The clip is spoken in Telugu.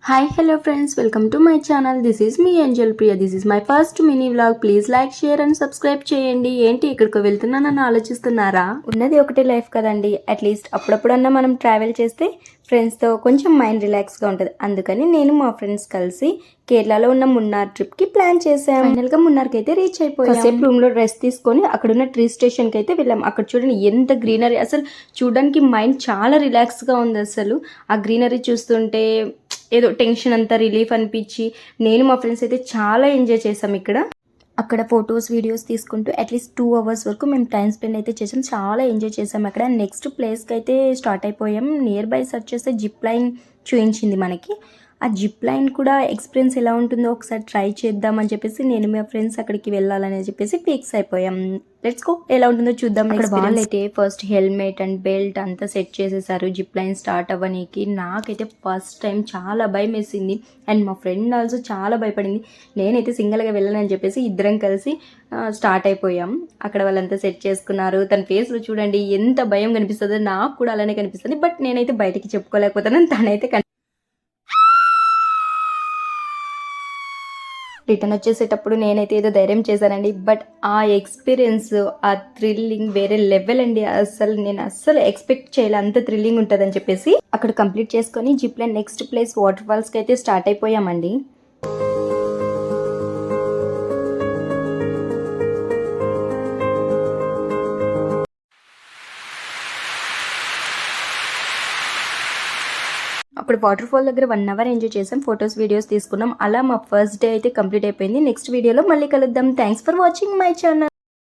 Hi, hello friends, welcome to my channel. This is me Angel Priya. This is my first mini vlog. Please like, share and subscribe చేయండి. ఏంటి ఇక్కడికి వెళ్తున్నానని ఆలోచిస్తున్నారా? ఉన్నది ఒకటే లైఫ్ కదండి. అట్లీస్ట్ అప్పుడప్పుడన్నా మనం ట్రావెల్ చేస్తే ఫ్రెండ్స్తో కొంచెం మైండ్ రిలాక్స్గా ఉంటుంది. అందుకని నేను మా ఫ్రెండ్స్ కలిసి కేరళలో ఉన్న మున్నార్ ట్రిప్కి ప్లాన్ చేసాం. ఫైనల్గా మున్నార్కి అయితే రీచ్ అయిపోయాం. సేపు రూమ్లో రెస్ట్ తీసుకొని అక్కడున్న ట్రీ స్టేషన్కి అయితే వెళ్ళాం. అక్కడ చూడండి ఎంత గ్రీనరీ, అసలు చూడడానికి మైండ్ చాలా రిలాక్స్గా ఉంది. అసలు ఆ గ్రీనరీ చూస్తుంటే ఏదో టెన్షన్ అంతా రిలీఫ్ అనిపించి నేను మా ఫ్రెండ్స్ అయితే చాలా ఎంజాయ్ చేసాం. అక్కడ ఫొటోస్ వీడియోస్ తీసుకుంటూ అట్లీస్ట్ 2 hours వరకు మేము టైం స్పెండ్ అయితే చేసాం. చాలా ఎంజాయ్ చేసాం. అక్కడ నెక్స్ట్ ప్లేస్కి అయితే స్టార్ట్ అయిపోయాం. నియర్ బై సర్చ్ చేస్తే జిప్ లైన్ చూపించింది మనకి. ఆ జిప్ లైన్ కూడా ఎక్స్పీరియన్స్ ఎలా ఉంటుందో ఒకసారి ట్రై చేద్దామని చెప్పేసి నేను మా ఫ్రెండ్స్ అక్కడికి వెళ్ళాలని చెప్పేసి ఫిక్స్ అయిపోయాం. లెట్స్ గో, ఎలా ఉంటుందో చూద్దాం. అక్కడ వాళ్ళు అయితే ఫస్ట్ హెల్మెట్ అండ్ బెల్ట్ అంతా సెట్ చేసేసారు జిప్ లైన్ స్టార్ట్ అవ్వడానికి. నాకైతే ఫస్ట్ టైం చాలా భయం వేసింది అండ్ మా ఫ్రెండ్ ఆల్సో చాలా భయపడింది. నేనైతే సింగిల్గా వెళ్ళానని చెప్పేసి ఇద్దరం కలిసి స్టార్ట్ అయిపోయాం. అక్కడ వాళ్ళంతా సెట్ చేసుకున్నారు. తన ఫేస్లో చూడండి ఎంత భయం కనిపిస్తుందో, నాకు కూడా అలానే కనిపిస్తుంది. బట్ నేనైతే బయటికి చెప్పుకోలేకపోతాను. తనైతే రిటర్న్ వచ్చేసేటప్పుడు నేనైతే ఏదో ధైర్యం చేశానండి. బట్ ఆ ఎక్స్పీరియన్స్, ఆ థ్రిల్లింగ్ వేరే లెవెల్ అండి. నేను అస్సలు ఎక్స్పెక్ట్ చేయలే అంత థ్రిల్లింగ్ ఉంటుందని చెప్పేసి. అక్కడ కంప్లీట్ చేసుకొని zip line next place water ఫాల్స్కి అయితే స్టార్ట్ అయిపోయామండి. అప్పుడు వాటర్ ఫాల్ దగ్గర 1 hour ఎంజాయ్ చేసాం. ఫొటోస్ వీడియోస్ తీసుకున్నాం. అలా మా ఫస్ట్ డే అయితే కంప్లీట్ అయిపోయింది. నెక్స్ట్ వీడియోలో మళ్ళీ కలుద్దాం. Thanks for watching my channel.